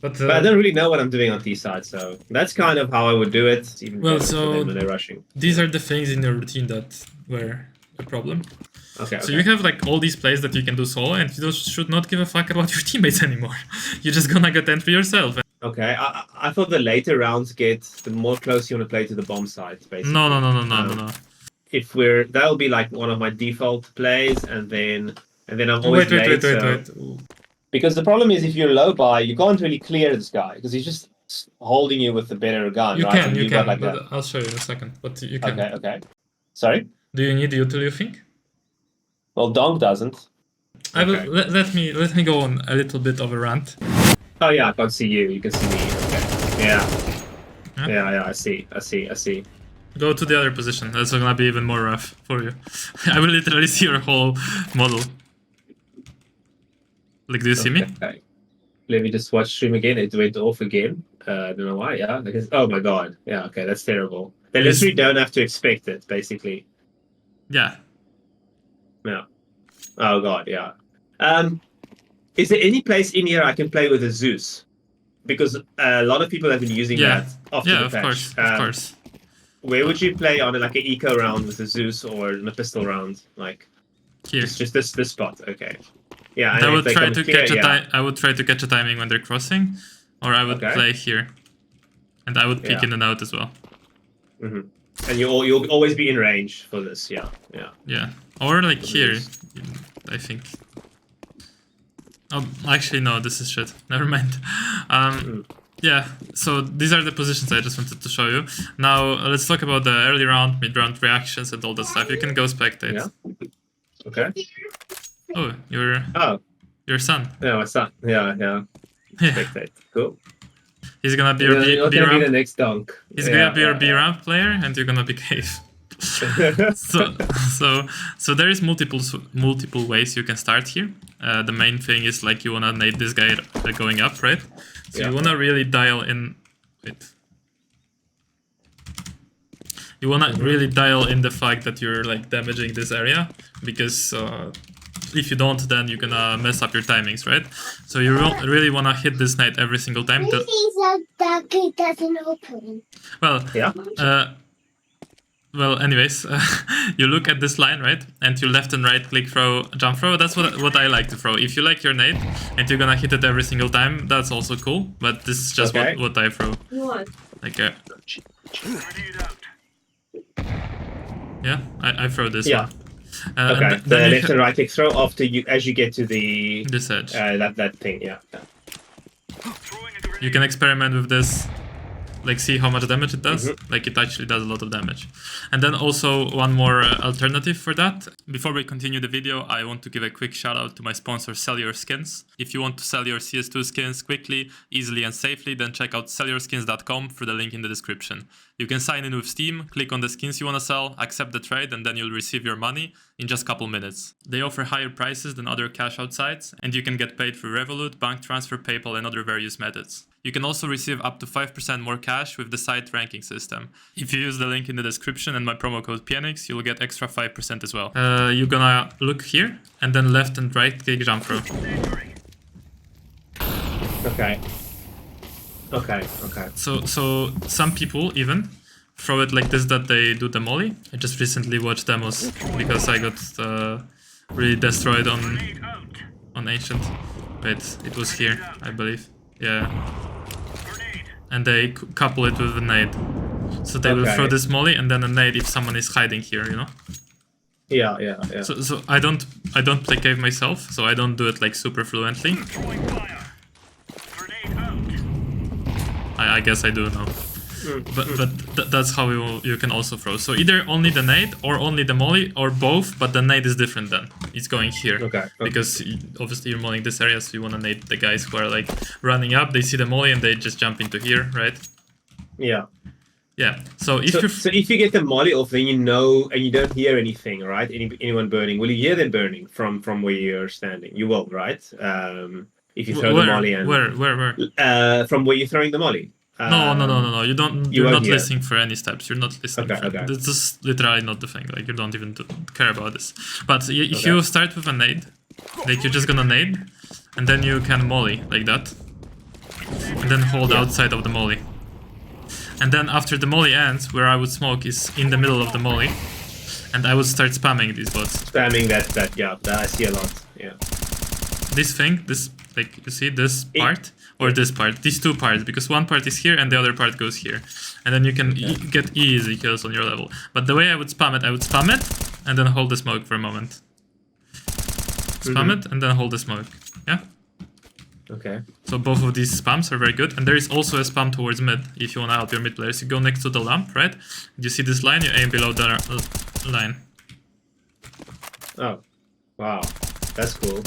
But I don't really know what I'm doing on T side, so that's kind of how I would do it. Even well, better for so them when they're rushing. these are the things in your routine that were a problem. Okay. So you have like all these plays that you can do solo, and you should not give a fuck about your teammates anymore. You're just gonna get entry yourself. Okay, I thought the later rounds get the more close you want to play to the bomb side, basically. No. If that'll be like one of my default plays, and then I'm always Wait. Because the problem is if you're low buy, you can't really clear this guy because he's just holding you with the better gun. You right? can, you got can. like But I'll show you in a second. But you can. Okay. Sorry. Do you need util? You think? Well, Donk doesn't. I will let me go on a little bit of a rant. Oh yeah, I can't see you. You can see me. Okay. Yeah. I see. Go to the other position. That's gonna be even more rough for you. I will literally see your whole model. Like, do you see me? Okay. Let me just watch stream again. It went off again. I don't know why. Yeah. Because, oh my god. Yeah. Okay. That's terrible. They literally don't have to expect it. Basically. Yeah. Yeah. Oh god. Yeah. Is there any place in here I can play with a Zeus? Because a lot of people have been using that after the patch. Of course. Where would you play on like an eco round with a Zeus or a pistol round? Like here. Just this spot. Okay. Yeah. I would try to catch I would try to catch a timing when they're crossing, or I would play here, and I would peek in and out as well. Mm-hmm. And you'll always be in range for this. Yeah. Or like here, I think. Oh, actually no, this is shit. Never mind. Yeah, so these are the positions I just wanted to show you. Now let's talk about the early round, mid round reactions and all that stuff. You can go spectate. Yeah. Okay. Oh, your son. Yeah, my son. Yeah. Spectate. Cool. He's gonna be your B ramp. The next dunk. He's gonna be your B ramp player, and you're gonna be cave. so there is multiple ways you can start here. The main thing is like you wanna nade this guy going up, right? So you wanna really dial in. Wait. You wanna really dial in the fact that you're like damaging this area, because if you don't, then you're gonna mess up your timings, right? So you really wanna hit this nade every single time. That gate doesn't open. Well, well, anyways, you look at this line, right? And you left and right click throw, jump throw. That's what I like to throw. If you like your nade and you're gonna hit it every single time, that's also cool. But this is just what I throw. Like yeah, I throw this one. Okay. Then left and right click throw after as you get to this edge. That thing. Yeah. You can experiment with this. Like, see how much damage it does. Like, it actually does a lot of damage. And then also one more alternative for that. Before we continue the video, I want to give a quick shout out to my sponsor, Sell Your Skins. If you want to sell your CS2 skins quickly, easily and safely, then check out sellyourskins.com through the link in the description. You can sign in with Steam, click on the skins you want to sell, accept the trade, and then you'll receive your money in just a couple minutes. They offer higher prices than other cash out sites, and you can get paid through Revolut, bank transfer, PayPal, and other various methods. You can also receive up to 5% more cash with the site ranking system. If you use the link in the description and my promo code pienix, you'll get extra 5% as well. You're gonna look here, and then left and right click jump throw. Okay. So some people even throw it like this, that they do the molly. I just recently watched demos because I got really destroyed on Ancient. Wait, it was here, I believe. Yeah. And they couple it with a nade. So they will throw this molly and then a nade if someone is hiding here, you know? Yeah. So I don't play cave myself, so I don't do it like super fluently. I guess I do now. But that's how you can also throw. So either only the nade or only the molly or both, but the nade is different then. It's going here. Because obviously you're mollying this area, so you want to nade the guys who are like running up, they see the molly and they just jump into here, right? Yeah. So if you get the molly off, then you know, and you don't hear anything, right? Anyone burning. Will you hear them burning from where you're standing? You will, right? If you throw the molly and where? From where you're throwing the molly. No. You're not listening for any steps. You're not listening. Okay. This is literally not the thing. Like, you don't even care about this. But if you start with a nade, like, you're just gonna nade, and then you can molly like that. and then hold outside of the molly. And then after the molly ends, where I would smoke is in the middle of the molly, and I would start spamming these bots. Spamming that I see a lot. Yeah. This thing, this, like, you see this part or this part, these two parts, because one part is here and the other part goes here, and then you can get easy kills on your level. But the way I would spam it and then hold the smoke for a moment. Spam it and then hold the smoke. Yeah. Okay. So both of these spams are very good, and there is also a spam towards mid if you want to help your mid players. You go next to the lamp, right? You see this line, you aim below the line. Oh, wow, that's cool.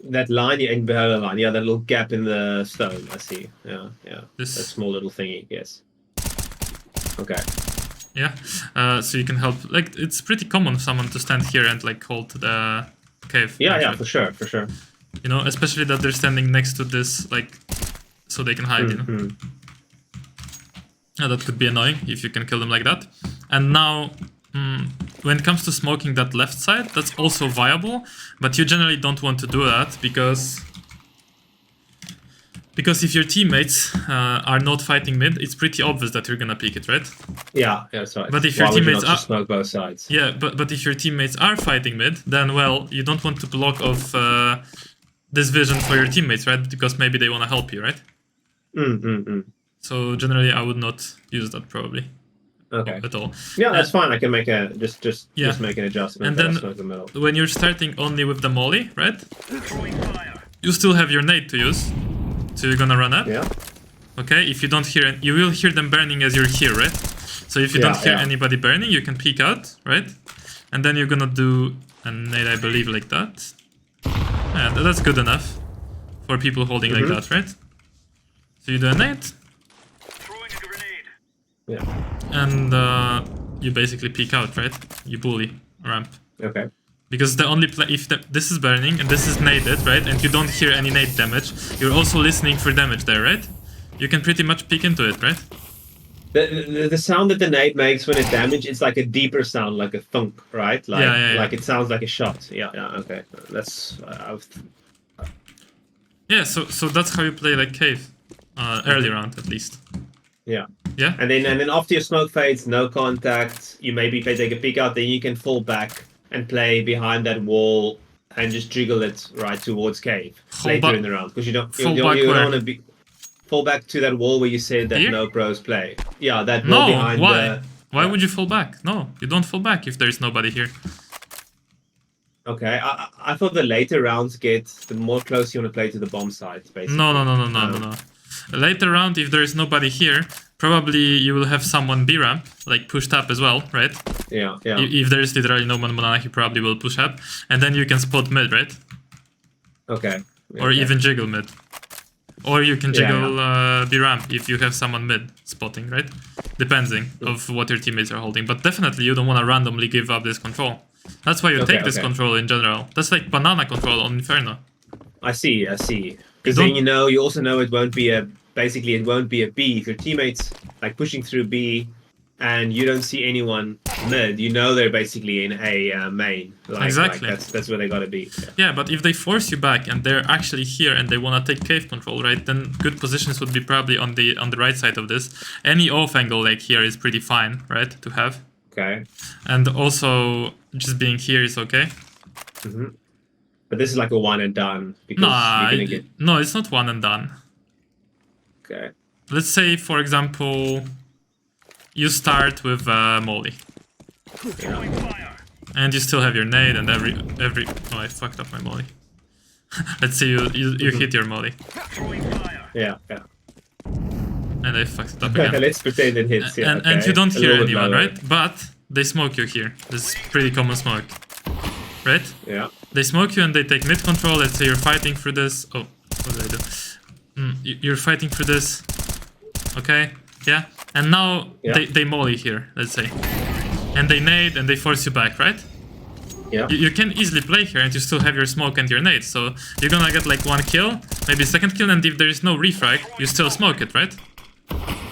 That line, you aim below the line. Yeah, that little gap in the stone. I see. Yeah. That small little thingy. Yes. Okay. Yeah. So you can help. Like, it's pretty common for someone to stand here and like hold the cave. Yeah, for sure. You know, especially that they're standing next to this, like, so they can hide, you know. Yeah, that could be annoying if you can kill them like that. And now, when it comes to smoking that left side, that's also viable, but you generally don't want to do that because if your teammates are not fighting mid, it's pretty obvious that you're gonna peek it, right? Yeah, that's right. But if your teammates are smoke both sides. Yeah, but if your teammates are fighting mid, then well, you don't want to block off this vision for your teammates, right? Because maybe they want to help you, right? So generally, I would not use that probably. Okay. At all. Yeah, that's fine. I can make a just make an adjustment. And then when you're starting only with the molly, right? You still have your nade to use, so you're gonna run up. Yeah. Okay. If you don't hear, you will hear them burning as you're here, right? So if you don't hear anybody burning, you can peek out, right? And then you're gonna do a nade, I believe, like that. Yeah, that's good enough for people holding like that, right? So you do a nade. Yeah. And you basically peek out, right? You bully ramp. Okay. Because the only if this is burning and this is naded, right? And you don't hear any nade damage, you're also listening for damage there, right? You can pretty much peek into it, right? The sound that the nade makes when it damages, it's like a deeper sound, like a thunk, right? Like, like it sounds like a shot. Yeah, okay. That's yeah. So that's how you play like cave, early round at least. Yeah. Yeah. And then after your smoke fades, no contact. You maybe take a peek out, then you can fall back and play behind that wall and just jiggle it right towards cave later in the round, because you don't want to be. Fall back to that wall where you said that no pros play. Yeah, that wall behind why? Why would you fall back? No, you don't fall back if there's nobody here. Okay, I thought the later rounds the more close you want to play to the bomb site, basically. No. Later round, if there is nobody here, probably you will have someone B ramp, like pushed up as well, right? Yeah. If there is literally no one banana, he probably will push up, and then you can spot mid, right? Okay. Or even jiggle mid. Or you can jiggle B ramp if you have someone mid spotting, right? Depending of what your teammates are holding. But definitely you don't want to randomly give up this control. That's why you take this control in general. That's like banana control on Inferno. I see. Because then you also know it won't be a B. If your teammates like pushing through B and you don't see anyone mid, you know they're basically in a main. Exactly. That's where they gotta be. Yeah, but if they force you back and they're actually here and they want to take cave control, right? Then good positions would be probably on the right side of this. Any off angle like here is pretty fine, right? To have. Okay. And also just being here is okay. But this is like a one and done because you're gonna get. No, it's not one and done. Okay. Let's say, for example, you start with molly. And you still have your nade and every. Oh, I fucked up my molly. Let's say you hit your molly. Yeah. And I fucked it up again. Let's pretend it hits. Yeah, and you don't hear anyone, right? But they smoke you here. This is pretty common smoke. Right? Yeah. They smoke you and they take mid control. Let's say you're fighting through this. Oh, what did I do? You're fighting through this. Okay? Yeah? And now they molly here, let's say. And they nade and they force you back, right? Yeah. You can easily play here and you still have your smoke and your nade. So you're gonna get like one kill, maybe second kill, and if there is no refrag, you still smoke it, right?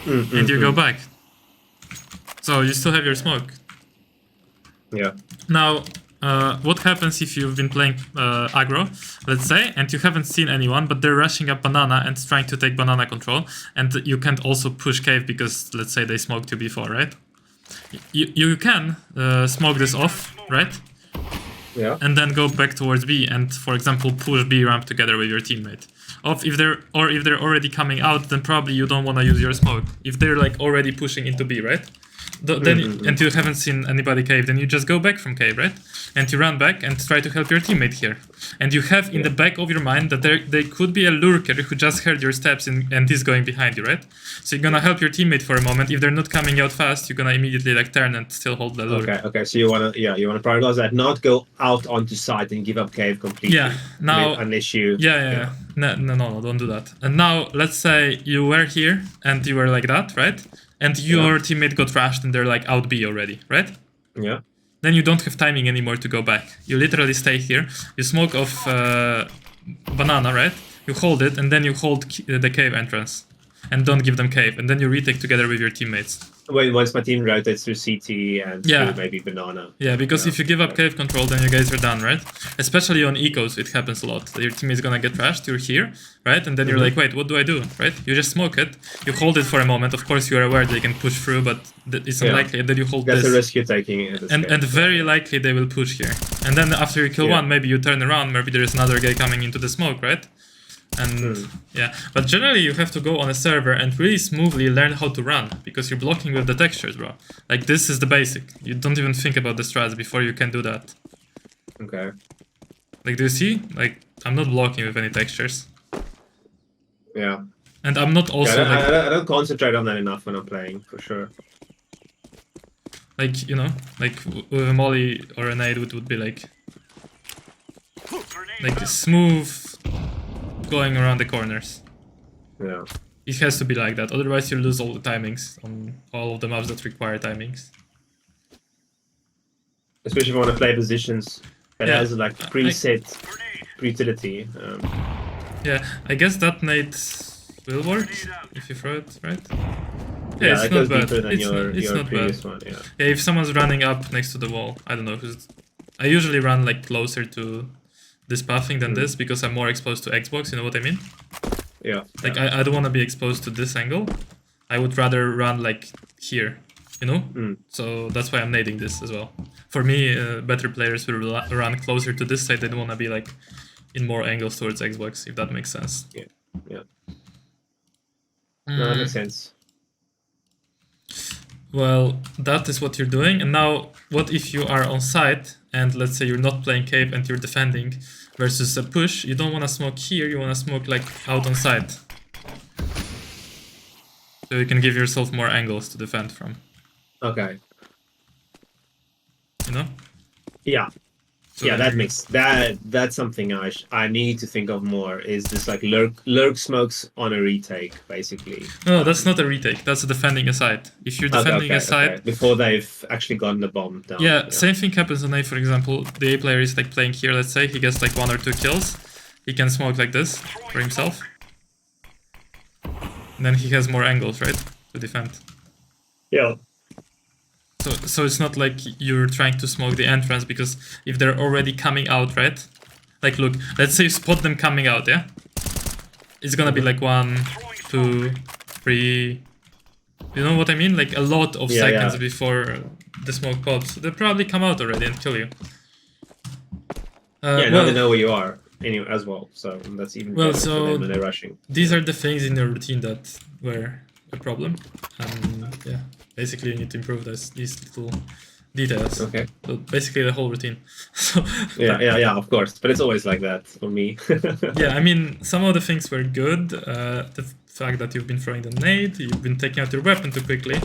And you go back. So you still have your smoke. Yeah. Now, what happens if you've been playing aggro, let's say, and you haven't seen anyone, but they're rushing up banana and trying to take banana control, and you can't also push cave because, let's say, they smoked you before, right? You can smoke this off, right? Yeah. And then go back towards B and, for example, push B ramp together with your teammate. If they're already coming out, then probably you don't want to use your smoke. If they're like already pushing into B, right? And you haven't seen anybody cave, then you just go back from cave, right? And you run back and try to help your teammate here. And you have in the back of your mind that there could be a lurker who just heard your steps and is going behind you, right? So you're gonna help your teammate for a moment. If they're not coming out fast, you're gonna immediately like turn and still hold the lure. Okay. So you wanna prioritize that, not go out onto site and give up cave completely. Yeah. Now. Unless you. Yeah. No, don't do that. And now let's say you were here and you were like that, right? And your teammate got trashed and they're like out B already, right? Yeah. Then you don't have timing anymore to go back. You literally stay here. You smoke off banana, right? You hold it and then you hold the cave entrance. And don't give them cave. And then you retake together with your teammates. Once my team rotates through CT and through maybe banana. Yeah, because if you give up cave control, then you guys are done, right? Especially on ecos, it happens a lot. Your team is gonna get trashed, you're here, right? And then you're like, wait, what do I do, right? You just smoke it, you hold it for a moment. Of course, you're aware they can push through, but it's unlikely. And then you hold That's this. a risk you're taking. And very likely they will push here. And then after you kill one, maybe you turn around, maybe there is another guy coming into the smoke, right? And but generally you have to go on a server and really smoothly learn how to run, because you're blocking with the textures, bro. Like, this is the basic. You don't even think about the strats before you can do that. Okay. Like, do you see? Like, I'm not blocking with any textures. Yeah. And I'm not also I don't concentrate on that enough when I'm playing, for sure. Like, you know, like with a molly or a nade would be like smooth going around the corners. Yeah. It has to be like that, otherwise you lose all the timings on all of the maps that require timings. Especially if you want to play positions that has like preset utility. Yeah, I guess that nade will work if you throw it, right? Yeah, it's not bad. It's not bad. One, yeah, if someone's running up next to the wall, I don't know who's. I usually run like closer to this pathing than this because I'm more exposed to Xbox, you know what I mean? Yeah. Like, I don't want to be exposed to this angle. I would rather run like here, you know? So that's why I'm nading this as well. For me, better players will run closer to this side. They don't want to be like in more angles towards Xbox, if that makes sense. Yeah. No, that makes sense. Well, that is what you're doing. And now, what if you are on site and let's say you're not playing cave and you're defending versus a push? You don't want to smoke here, you want to smoke like out on site. So you can give yourself more angles to defend from. Okay. You know? Yeah. So yeah, that's something I need to think of more, is this like lurk smokes on a retake, basically. No, that's not a retake, that's a defending a site. If you're defending a site... Before they've actually gotten the bomb down. Yeah, same thing happens on A, for example. The A player is like playing here, let's say, he gets like 1 or 2 kills. He can smoke like this for himself. And then he has more angles, right, to defend. Yeah. So it's not like you're trying to smoke the entrance, because if they're already coming out, right? Like, look, let's say you spot them coming out, yeah? It's gonna be like 1, 2, 3... You know what I mean? Like a lot of seconds before the smoke pops. They'll probably come out already and kill you. Now they know where you are anyway as well, so that's even better for them when they're rushing. These are the things in your routine that were a problem. Yeah. Basically, you need to improve these little details. Okay. So basically, the whole routine. So, yeah, of course. But it's always like that for me. Yeah, I mean, some of the things were good. The fact that you've been throwing the nade, you've been taking out your weapon too quickly.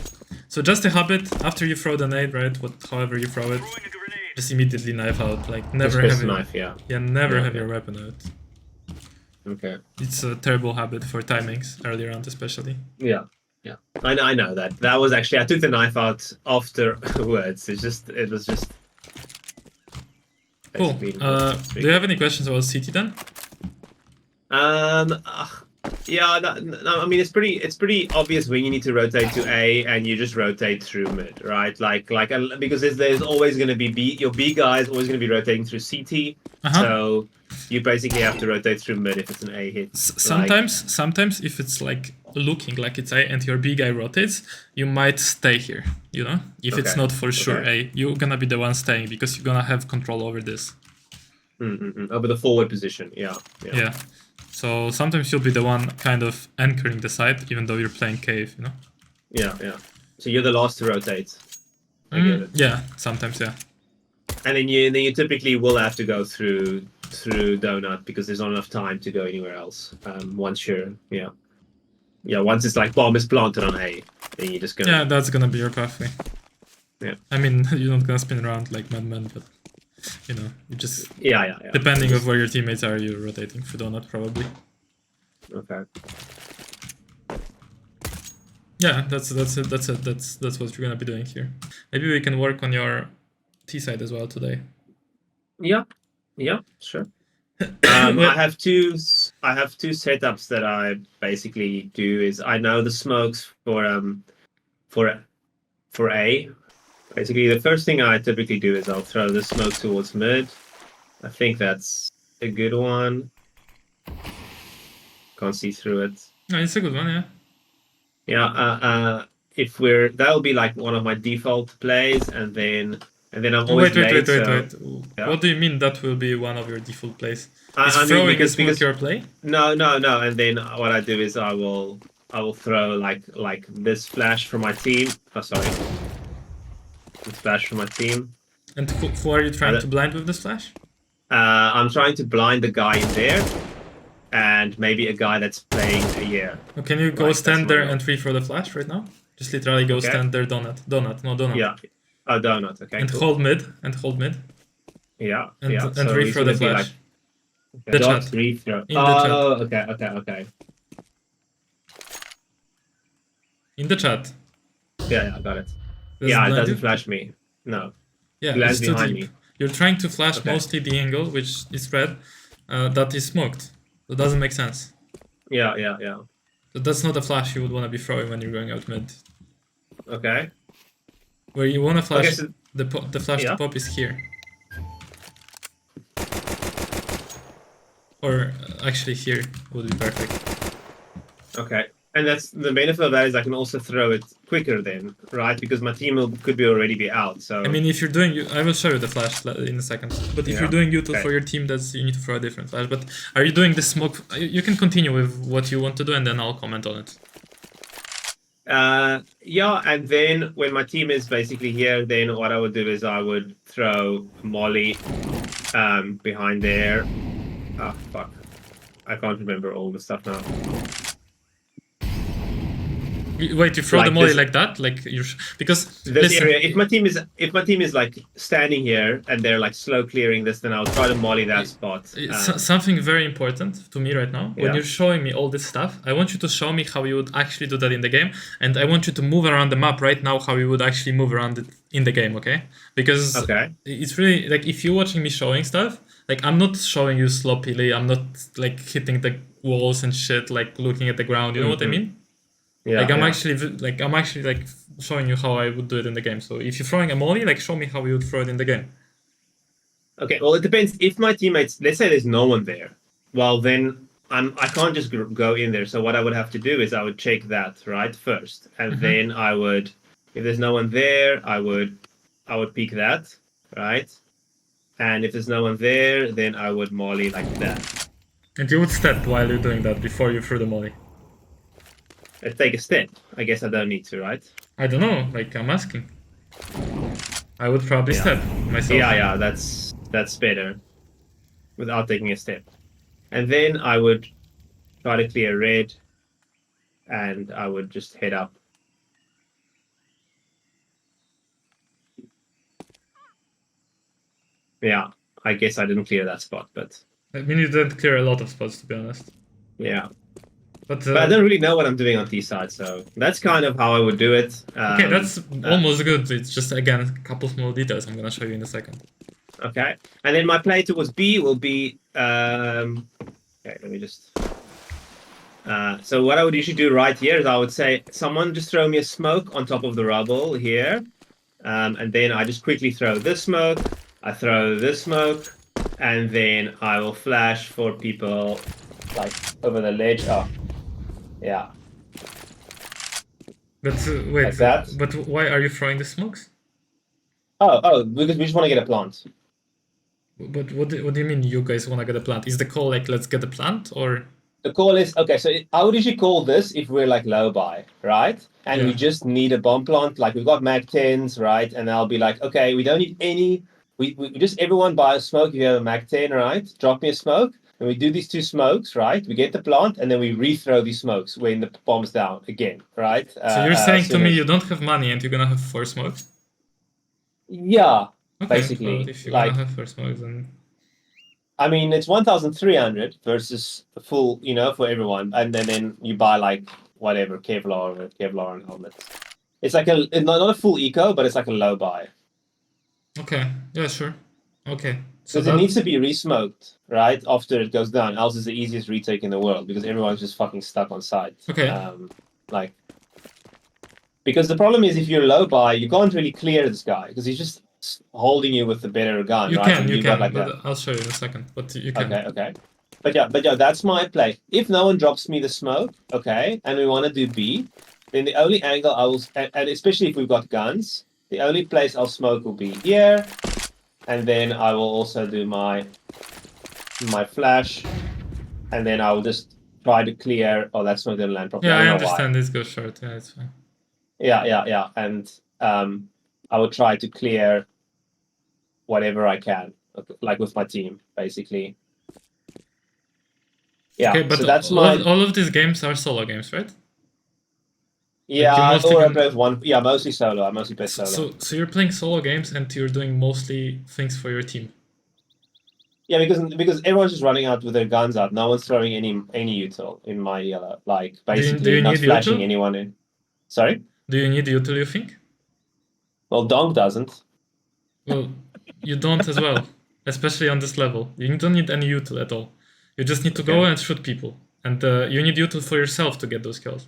So just a habit, after you throw the nade, right? However you throw it, just immediately knife out. Like, never have have your weapon out. Okay. It's a terrible habit for timings early round, especially. Yeah. Yeah, I know that. That was actually, I took the knife out afterwards. It was just. Cool. Do you have any questions about CT then? Yeah, no, I mean it's pretty obvious when you need to rotate to A and you just rotate through mid, right? Because there's always going to be B. Your B guy is always going to be rotating through CT, so you basically have to rotate through mid if it's an A hit. Sometimes if it's like looking like it's A and your B guy rotates, you might stay here. You know, if it's not for sure A, you're gonna be the one staying because you're gonna have control over this. Over the forward position, yeah. So sometimes you'll be the one kind of anchoring the side, even though you're playing cave, you know? Yeah. So you're the last to rotate. I get it. Yeah, sometimes, yeah. And then you typically will have to go through donut because there's not enough time to go anywhere else. Once it's like bomb is planted on A, then you're just gonna. Yeah, that's gonna be your pathway. Yeah. I mean, you're not gonna spin around like madman, but. You know, you just depending of where your teammates are, you're rotating for donut probably. Okay. Yeah, that's it. That's what you're gonna be doing here. Maybe we can work on your T side as well today. Yeah, sure. I have two setups that I basically do. Is I know the smokes for A. Basically, the first thing I typically do is I'll throw the smoke towards mid. I think that's a good one. Can't see through it. No, it's a good one, yeah. Yeah. That'll be like one of my default plays, and then I'm always wait. Yeah. What do you mean that will be one of your default plays? Is throwing because your play? No. And then what I do is I will throw like this flash from my team. Oh, sorry. This flash from my team. And who are you trying to blind with this flash? I'm trying to blind the guy in there, and maybe a guy that's playing a year. Oh, can you go stand there and throw the flash right now? Just literally go stand there, donut. Yeah. Oh, donut. Okay. And cool. hold mid. Yeah. And so reflow the flash. The chat. Reflow. The chat. Okay. In the chat. Yeah, I got it. Does it doesn't flash me. No. Yeah, Lands it's too behind deep. me. You're trying to flash mostly the angle, which is red, that is smoked. That doesn't make sense. Yeah. So that's not a flash you would want to be throwing when you're going out mid. Okay. Where you want to flash, so, the flash to pop is here. Or actually here would be perfect. Okay. And that's the benefit of that is I can also throw it quicker then, right? Because my team could already be out. So I mean, if you're doing, I will show you the flash in a second. But if you're doing util for your team, you need to throw a different flash. But are you doing the smoke? You can continue with what you want to do, and then I'll comment on it. Yeah, and then when my team is basically here, then what I would do is I would throw Molly behind there. Ah, fuck. I can't remember all the stuff now. Wait, you throw the molly like that, like you're because this area. If my team is like standing here and they're like slow clearing this, then I'll try to molly that spot. Something very important to me right now. When you're showing me all this stuff, I want you to show me how you would actually do that in the game, and I want you to move around the map right now how you would actually move around it in the game, okay? Because it's really like if you're watching me showing stuff, like I'm not showing you sloppily. I'm not like hitting the walls and shit, like looking at the ground. You know what I mean? Yeah, I'm actually like showing you how I would do it in the game. So if you're throwing a molly, like show me how you would throw it in the game. Okay, well it depends. If my teammates, let's say there's no one there, well then I can't just go in there. So what I would have to do is I would check that right first, and then I would, if there's no one there, I would peek that, right? And if there's no one there, then I would molly like that. And you would step while you're doing that before you threw the molly. Let's take a step. I guess I don't need to, right? I don't know. Like I'm asking. I would probably step myself. Yeah. That's better. Without taking a step, and then I would try to clear red, and I would just head up. Yeah, I guess I didn't clear that spot, but I mean you didn't clear a lot of spots to be honest. Yeah. But I don't really know what I'm doing on T side, so that's kind of how I would do it. Okay, that's almost good. It's just, again, a couple small details I'm going to show you in a second. Okay, and then my play towards B will be... okay, let me just... So what I would usually do right here is I would say, someone just throw me a smoke on top of the rubble here. And then I just quickly throw this smoke. I throw this smoke. And then I will flash for people like over the ledge. Oh, yeah. But wait, Like that. but why are you throwing the smokes? Oh, because we just want to get a plant. But what do you mean you guys want to get a plant? Is the call like, let's get a plant, or? The call is, okay, so I would usually call this if we're like low buy, right? And we just need a bomb plant, like we've got Mag 10s, right? And I'll be like, okay, we don't need any, we just everyone buy a smoke if you have a Mag 10, right? Drop me a smoke, and we do these 2 smokes, right? We get the plant, and then we re-throw these smokes when the bomb's down again, right? So you're saying to me you don't have money and you're gonna have 4 smokes? Yeah, okay, basically. Well, if you're like, gonna have 4 smokes, then... I mean, it's 1,300 versus the full, you know, for everyone. And then you buy like whatever, Kevlar and helmets. It's like it's not a full eco, but it's like a low buy. Okay, yeah, sure. Okay. So it needs to be re-smoked, right? After it goes down. Else it's the easiest retake in the world because everyone's just fucking stuck on site. Okay. Like, because the problem is if you're low buy, you can't really clear this guy because he's just holding you with the better gun. You right? can, you can, like but that. I'll show you in a second. But you can. Okay. But yeah, that's my play. If no one drops me the smoke, okay, and we want to do B, then the only angle I will, and especially if we've got guns, the only place I'll smoke will be here, and then I will also do my flash, and then I will just try to clear. Oh, that smoke didn't land properly. Yeah, I don't know understand. why. This goes short. Yeah, it's fine. Yeah, and I will try to clear whatever I can, like with my team, basically. Yeah, okay, but so that's all of these games are solo games, right? Yeah, or I play with one. Yeah, mostly solo. I mostly play solo. So you're playing solo games and you're doing mostly things for your team. Yeah, because everyone's just running out with their guns out. No one's throwing any util in my yellow. Like basically, do you not need flashing util? anyone in. Sorry. Do you need util? You think? Well, Donk doesn't. Well, you don't as well, especially on this level. You don't need any util at all. You just need to go and shoot people, and you need util for yourself to get those kills.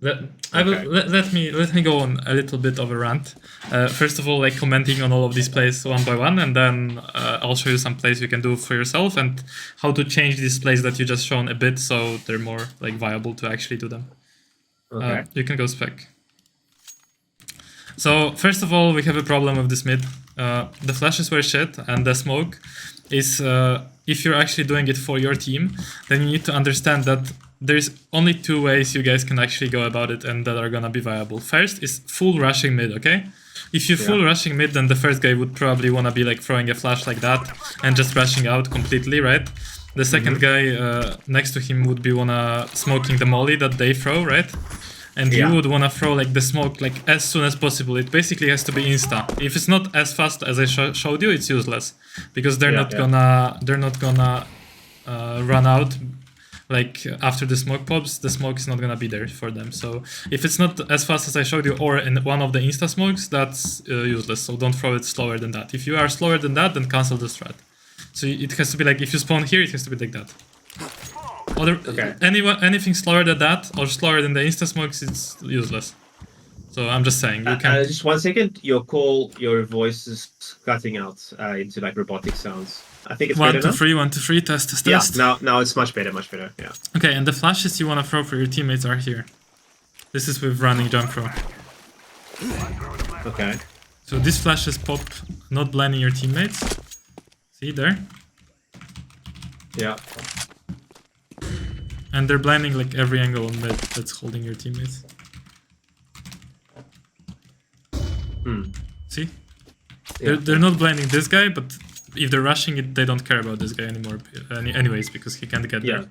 Let me go on a little bit of a rant. First of all, like commenting on all of these plays one by one, and then I'll show you some plays you can do for yourself and how to change these plays that you just shown a bit so they're more like viable to actually do them. Okay. You can go spec. So first of all, we have a problem with this mid. The flashes were shit, and the smoke is if you're actually doing it for your team, then you need to understand that there's only 2 ways you guys can actually go about it and that are gonna be viable. First is full rushing mid, okay? If you're full rushing mid, then the first guy would probably wanna be like throwing a flash like that and just rushing out completely, right? The second guy next to him would be wanna smoking the molly that they throw, right? And you would wanna throw like the smoke like as soon as possible. It basically has to be insta. If it's not as fast as I showed you, it's useless because they're not gonna run out. Like after the smoke pops, the smoke is not gonna be there for them. So if it's not as fast as I showed you, or in one of the insta smokes, that's useless. So don't throw it slower than that. If you are slower than that, then cancel the strat. So it has to be like if you spawn here, it has to be like that. Anything slower than that or slower than the insta smokes, it's useless. So I'm just saying you can. Just 1 second. Your voice is cutting out into like robotic sounds. I think it's 1, better 2, now. 3, 1, 2, 3, test. Yeah, now it's much better. Yeah. Okay, and the flashes you want to throw for your teammates are here. This is with running jump throw. Okay. So these flashes pop, not blinding your teammates. See there? Yeah. And they're blinding like every angle on mid that's holding your teammates. See? They're not blinding this guy, but if they're rushing it, they don't care about this guy anymore anyways, because he can't get there.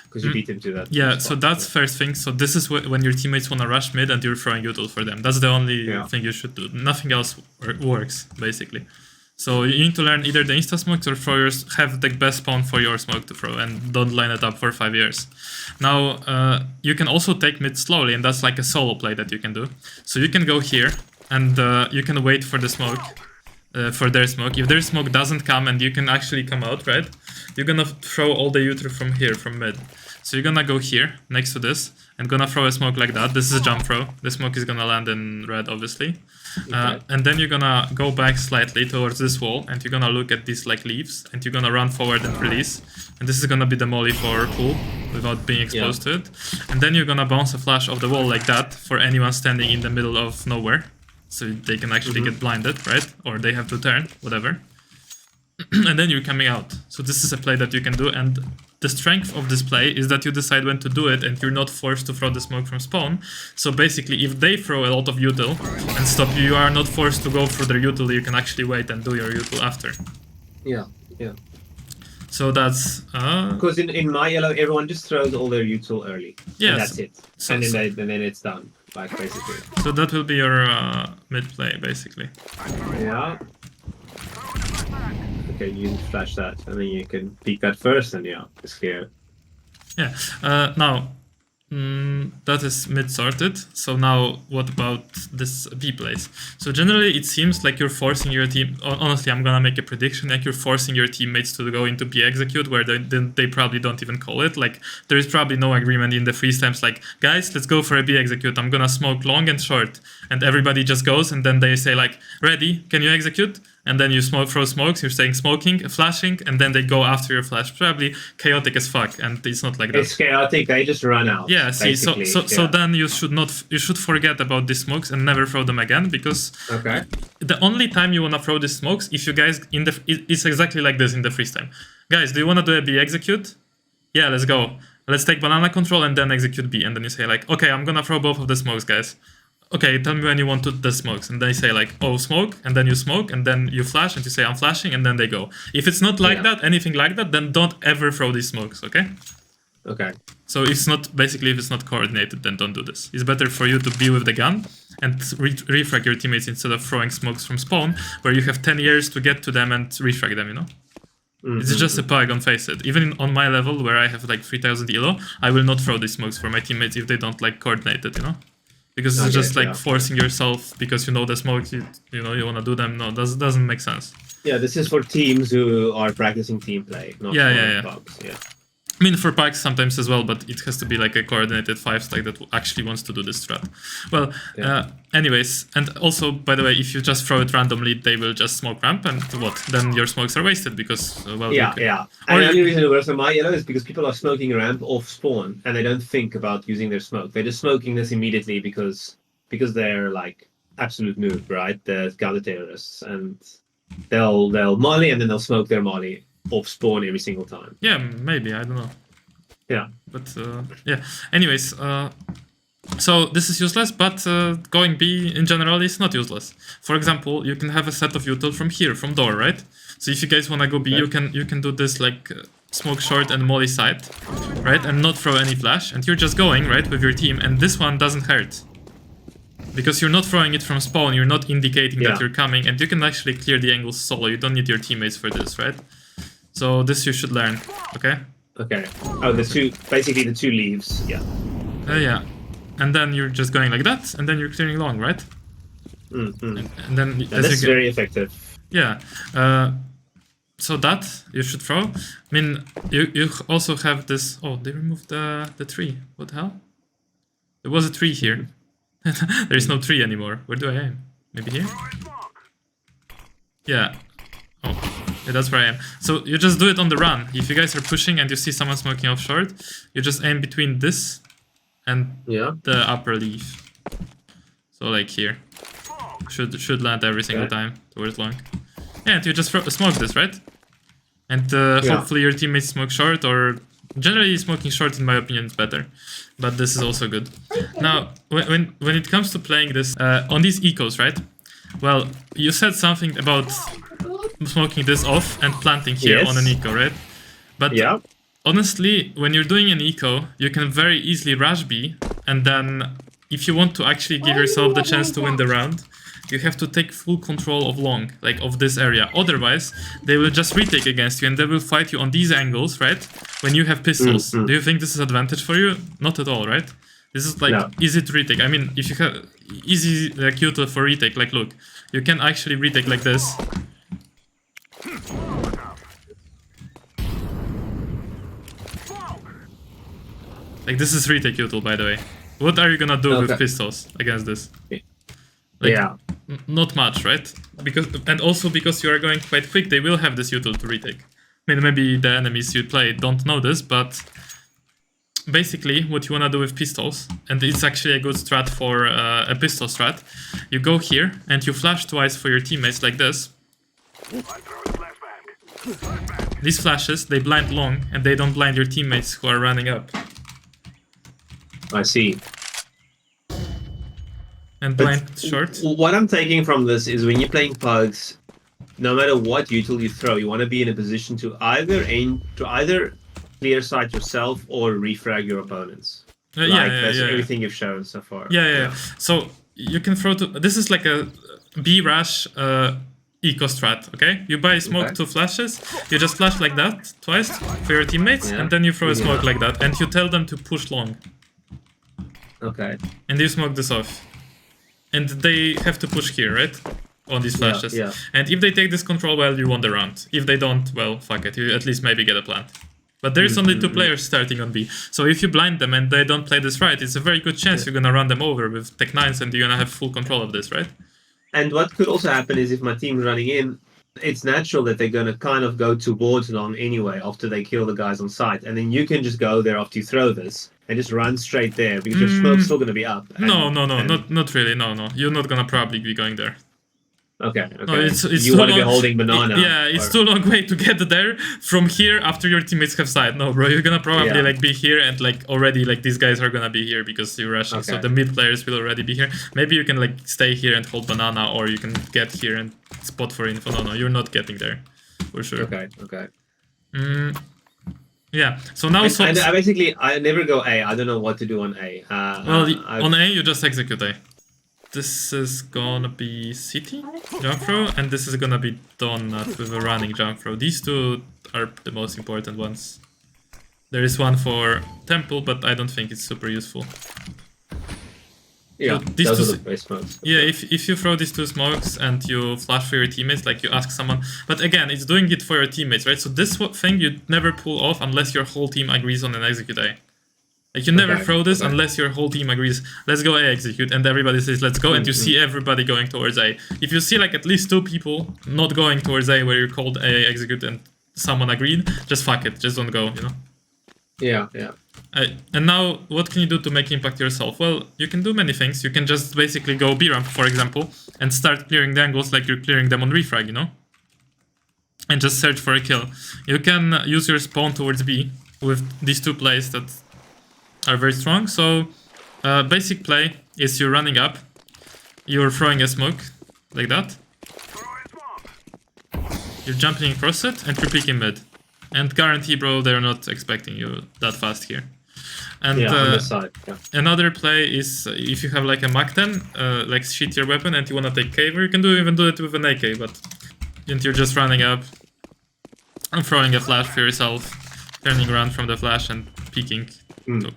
Because you beat him to that. Yeah, so that's first thing. So this is when your teammates want to rush mid and you're throwing util for them. That's the only thing you should do. Nothing else works, basically. So you need to learn either the insta smokes or throwers have the best spawn for your smoke to throw and don't line it up for 5 years. Now, you can also take mid slowly, and that's like a solo play that you can do. So you can go here and you can wait for the smoke. For their smoke. If their smoke doesn't come and you can actually come out, right? You're gonna throw all the util from here, from mid. So you're gonna go here, next to this, and gonna throw a smoke like that. This is a jump throw. The smoke is gonna land in red, obviously. And then you're gonna go back slightly towards this wall, and you're gonna look at these like leaves, and you're gonna run forward and release. And this is gonna be the molly for pool, without being exposed to it. And then you're gonna bounce a flash off the wall like that for anyone standing in the middle of nowhere. So they can actually get blinded, right? Or they have to turn, whatever. And then you're coming out. So this is a play that you can do, and the strength of this play is that you decide when to do it and you're not forced to throw the smoke from spawn. So basically, if they throw a lot of util and stop you, you are not forced to go through their util, you can actually wait and do your util after. Yeah. So that's... Because in my yellow, everyone just throws all their util early. Yes. And that's it. So, and then it's done, like basically. So that will be your mid play, basically. Yeah. Okay, you flash that, and then you can peek that first, and it's clear. Yeah. Now, that is mid sorted. So now, what about this B plays? So generally, it seems like you're forcing your team. Honestly, I'm gonna make a prediction. Like you're forcing your teammates to go into B execute, where they probably don't even call it. Like there is probably no agreement in the freeze times. Like guys, let's go for a B execute. I'm gonna smoke long and short, and everybody just goes, and then they say like, ready? Can you execute? And then you throw smokes, you're saying smoking, flashing, and then they go after your flash. Probably chaotic as fuck, and it's not like that. It's chaotic, they just run out. Yeah, see, so then you should forget about these smokes and never throw them again, because the only time you wanna throw these smokes, if you guys it's exactly like this in the freeze time. Guys, do you wanna do a B execute? Yeah, let's go. Let's take banana control and then execute B, and then you say like, okay, I'm gonna throw both of the smokes, guys. Okay, tell me when you want to the smokes, and they say like, oh, smoke, and then you smoke, and then you flash, and you say I'm flashing, and then they go. If it's not like that, anything like that, then don't ever throw these smokes, okay? Okay. So it's not, basically, if it's not coordinated, then don't do this. It's better for you to be with the gun and refrag your teammates instead of throwing smokes from spawn, where you have 10 years to get to them and refrag them, you know? It's just a Polygon face it. Even on my level, where I have like 3000 elo, I will not throw these smokes for my teammates if they don't like coordinated, you know? Because it's just like forcing yourself because you know the smokes, you know, you want to do them. No, doesn't make sense. Yeah, this is for teams who are practicing team play, not for bugs. Yeah. I mean, for packs sometimes as well, but it has to be like a coordinated 5-stack that actually wants to do this strat. Well, anyways, and also, by the way, if you just throw it randomly, they will just smoke ramp, and what? Then your smokes are wasted because, well... And the only reason it works on my yellow is because people are smoking ramp off spawn, and they don't think about using their smoke. They're just smoking this immediately because they're, like, absolute noob, right? The counter-terrorists, and they'll molly, and then they'll smoke their molly off spawn every single time. Yeah, maybe, I don't know. Yeah. But, yeah. Anyways, so this is useless, but going B in general is not useless. For example, you can have a set of util from here, from door, right? So if you guys want to go B, you can do this like smoke short and molly side, right? And not throw any flash, and you're just going, right, with your team, and this one doesn't hurt. Because you're not throwing it from spawn, you're not indicating that you're coming, and you can actually clear the angles solo. You don't need your teammates for this, right? So this you should learn, okay? Okay. Oh, basically the two leaves, yeah. Yeah. And then you're just going like that, and then you're clearing long, right? And then that's very effective. Yeah. So that you should throw. I mean, you also have this. Oh, they removed the tree. What the hell? There was a tree here. There is no tree anymore. Where do I aim? Maybe here? Yeah. Oh. Yeah, that's where I am. So you just do it on the run. If you guys are pushing and you see someone smoking off short, you just aim between this and the upper leaf. So like here. Should land every single time towards long. Yeah, and you just smoke this, right? And hopefully your teammates smoke short, or generally smoking short in my opinion is better. But this is also good. Now, when it comes to playing this on these ecos, right? Well, you said something about smoking this off and planting here on an eco, right? But honestly, when you're doing an eco, you can very easily rush B, and then if you want to actually give yourself the chance to win the round, you have to take full control of long, like of this area. Otherwise, they will just retake against you and they will fight you on these angles, right? When you have pistols. Do you think this is advantage for you? Not at all, right? This is like easy to retake. I mean, if you have easy like util for retake, like look, you can actually retake like this. Like this is retake util, by the way. What are you gonna do with pistols against this? Like, yeah. Not much, right? And also because you are going quite quick, they will have this util to retake. I mean, maybe the enemies you play don't know this, but basically what you wanna do with pistols, and it's actually a good strat for a pistol strat, you go here and you flash twice for your teammates like this. These flashes, they blind long, and they don't blind your teammates who are running up. I see. And blind short. What I'm taking from this is when you're playing pugs, no matter what util you throw, you want to be in a position to either clear sight yourself or refrag your opponents. Everything you've shown so far. Yeah. So you can throw this is like a B rush eco strat, okay? You buy smoke 2 flashes, you just flash like that twice for your teammates, and then you throw a smoke like that, and you tell them to push long. Okay. And you smoke this off. And they have to push here, right? On these flashes. Yeah. And if they take this control, well, you won the round. If they don't, well, fuck it. You at least maybe get a plant. But there's only 2 players starting on B. So if you blind them and they don't play this right, it's a very good chance you're gonna run them over with Tech 9s and you're gonna have full control of this, right? And what could also happen is if my team's running in, it's natural that they're gonna kind of go towards long anyway after they kill the guys on site. And then you can just go there after you throw this and just run straight there because your smoke's still gonna be up. No, not really. No. You're not gonna probably be going there. Okay. No, it's you want to be holding banana. It's too long way to get there from here after your teammates have side. No, bro, you're gonna probably like be here and like already like these guys are gonna be here because you're rushing. So the mid players will already be here. Maybe you can like stay here and hold banana, or you can get here and spot for info. No, you're not getting there for sure. Okay. Yeah. So now I never go A. I don't know what to do on A. On A you just execute A. This is gonna be city jump throw, and this is gonna be donut with a running jump throw. These 2 are the most important ones. There is one for temple, but I don't think it's super useful. Yeah, so these those are the best smokes. Yeah, if you throw these 2 smokes and you flash for your teammates, like you ask someone, but again, it's doing it for your teammates, right? So this thing you never pull off unless your whole team agrees on an execute A. Like you never throw this unless your whole team agrees, let's go A execute, and everybody says let's go, and you see everybody going towards A. If you see like at least 2 people not going towards A where you called A execute and someone agreed, just fuck it, just don't go, you know? Yeah. And now, what can you do to make impact yourself? Well, you can do many things. You can just basically go B ramp, for example, and start clearing the angles like you're clearing them on refrag, you know? And just search for a kill. You can use your spawn towards B with these 2 plays that are very strong. So basic play is you're running up, you're throwing a smoke like that, you're jumping across it, and you're picking mid, and guarantee, bro, they're not expecting you that fast here. And on the side. Another play is if you have like a Mach 10 like shittier weapon and you want to take cover, you can even do it with an AK, but and you're just running up and throwing a flash for yourself, turning around from the flash and peeking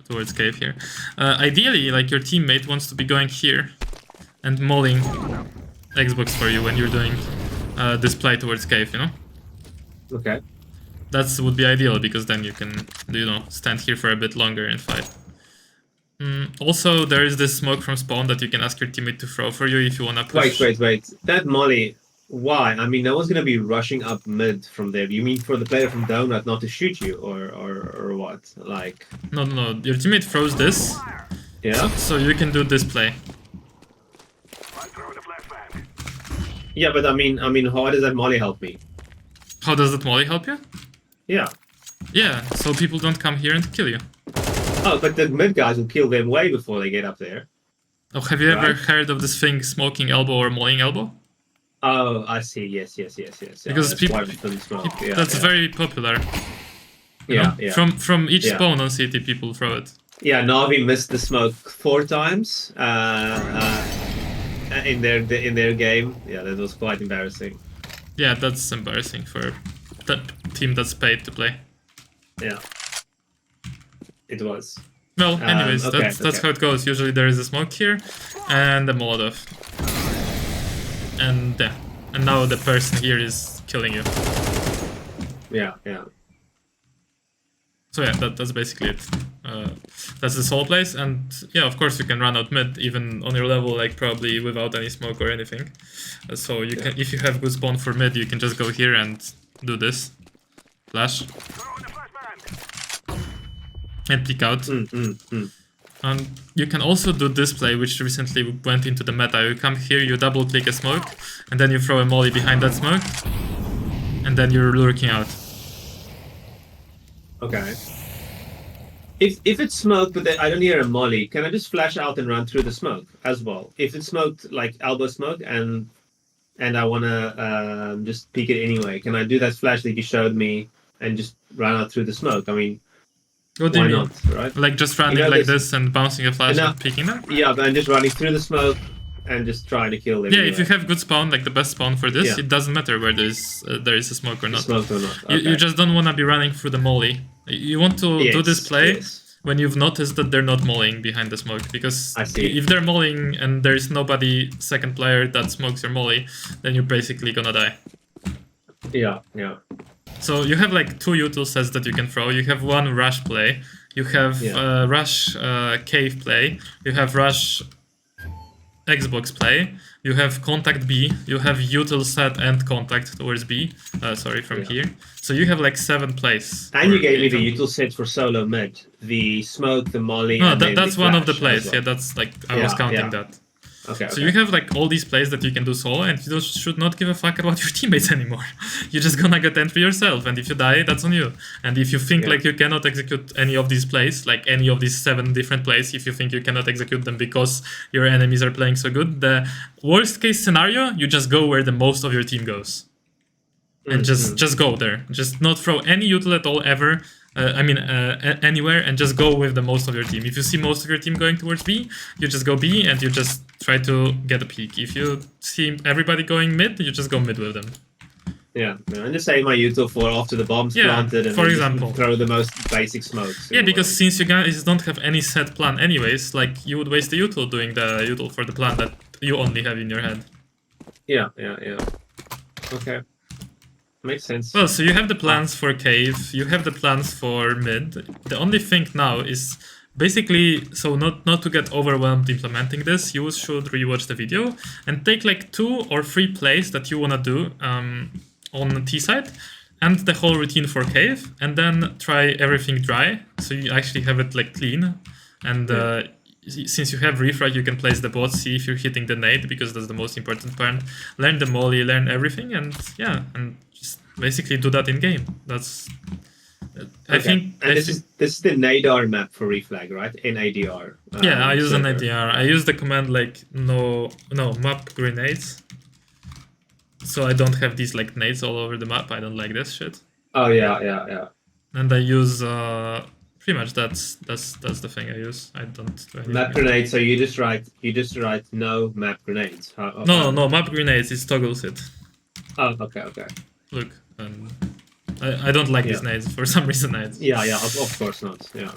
towards cave here. Ideally, like your teammate wants to be going here and mauling Xbox for you when you're doing this play towards cave, you know? Okay. That would be ideal because then you can, you know, stand here for a bit longer and fight. Also, there is this smoke from spawn that you can ask your teammate to throw for you if you want to push. Wait. That molly, why? I mean, no one's going to be rushing up mid from there. You mean for the player from donut not to shoot you or what? Like... No. Your teammate throws this. Yeah? So you can do this play. Yeah, but I mean, how does that molly help me? How does that molly help you? Yeah, so people don't come here and kill you. Oh, but the mid guys will kill them way before they get up there. Oh, have you ever heard of this thing, smoking elbow or mauling elbow? Oh, I see. Yes. Because that's very popular. Yeah. From each spawn on CT, people throw it. Yeah, Navi missed the smoke 4 times in their game. Yeah, that was quite embarrassing. Yeah, that's embarrassing for that team that's paid to play. Yeah, it was. Well, anyways, that's how it goes. Usually there is a smoke here and a Molotov. And now the person here is killing you. Yeah. So yeah, that's basically it. That's the solo place, and yeah, of course you can run out mid even on your level, like probably without any smoke or anything. So you can, if you have good spawn for mid, you can just go here and do this, flash, and peek out. And you can also do this play, which recently went into the meta. You come here, you double click a smoke, and then you throw a molly behind that smoke, and then you're lurking out. Okay. If it's smoked, but I don't hear a molly, can I just flash out and run through the smoke as well? If it's smoked, like elbow smoke, and I wanna just peek it anyway, can I do that flash that you showed me and just run out through the smoke? I mean, what do why you mean? not, right? Like just running like this and bouncing a flash and peeking them? Yeah, but I'm just running through the smoke and just trying to kill them. Yeah, if you have good spawn, like the best spawn for this, it doesn't matter where there is a smoke or not. Smoked or not. Okay. You just don't want to be running through the molly. You want to do this play when you've noticed that they're not mollying behind the smoke, because if they're mollying and there's nobody second player that smokes your molly, then you're basically gonna die. Yeah. So you have like 2 util sets that you can throw. You have one rush play, you have rush cave play, you have rush Xbox play, you have contact B, you have util set and contact towards B, from here. So you have like 7 plays. And you gave me the util set for solo mid, the smoke, the molly. No, and that's the one of the flash plays. well. Yeah, that's like I was counting that. Okay. So you have like all these plays that you can do solo, and you should not give a fuck about your teammates anymore. You're just gonna get entry yourself, and if you die, that's on you. And if you think like you cannot execute any of these plays, like any of these 7 different plays, if you think you cannot execute them because your enemies are playing so good, the worst case scenario, you just go where the most of your team goes. And just go there. Just not throw any util at all ever. Anywhere, and just go with the most of your team. If you see most of your team going towards B, you just go B and you just try to get a peek. If you see everybody going mid, you just go mid with them. Yeah, I'm just saying my util for after the bomb's planted and for example, throw the most basic smokes. Yeah, because since you guys don't have any set plan anyways, like you would waste the util doing the util for the plan that you only have in your head. Yeah. Okay. Makes sense. Well, so you have the plans for cave, you have the plans for mid. The only thing now is basically, so not to get overwhelmed implementing this, you should rewatch the video and take like 2 or 3 plays that you want to do on T side and the whole routine for cave, and then try everything dry, so you actually have it like clean. And since you have refrag, you can place the bot, see if you're hitting the nade, because that's the most important part. Learn the molly, learn everything, and and just basically do that in game. That's I think. And this is the nadar map for reflag, right? NADR. Yeah, I use an NADR. I use the command like no map grenades, so I don't have these like nades all over the map. I don't like this shit. Oh yeah. And I use pretty much that's the thing I use. I don't do anything. Map grenades. So you just write no map grenades. No map grenades. It toggles it. Oh, okay. Look, I don't like these nades for some reason. Yeah, of course not. Yeah.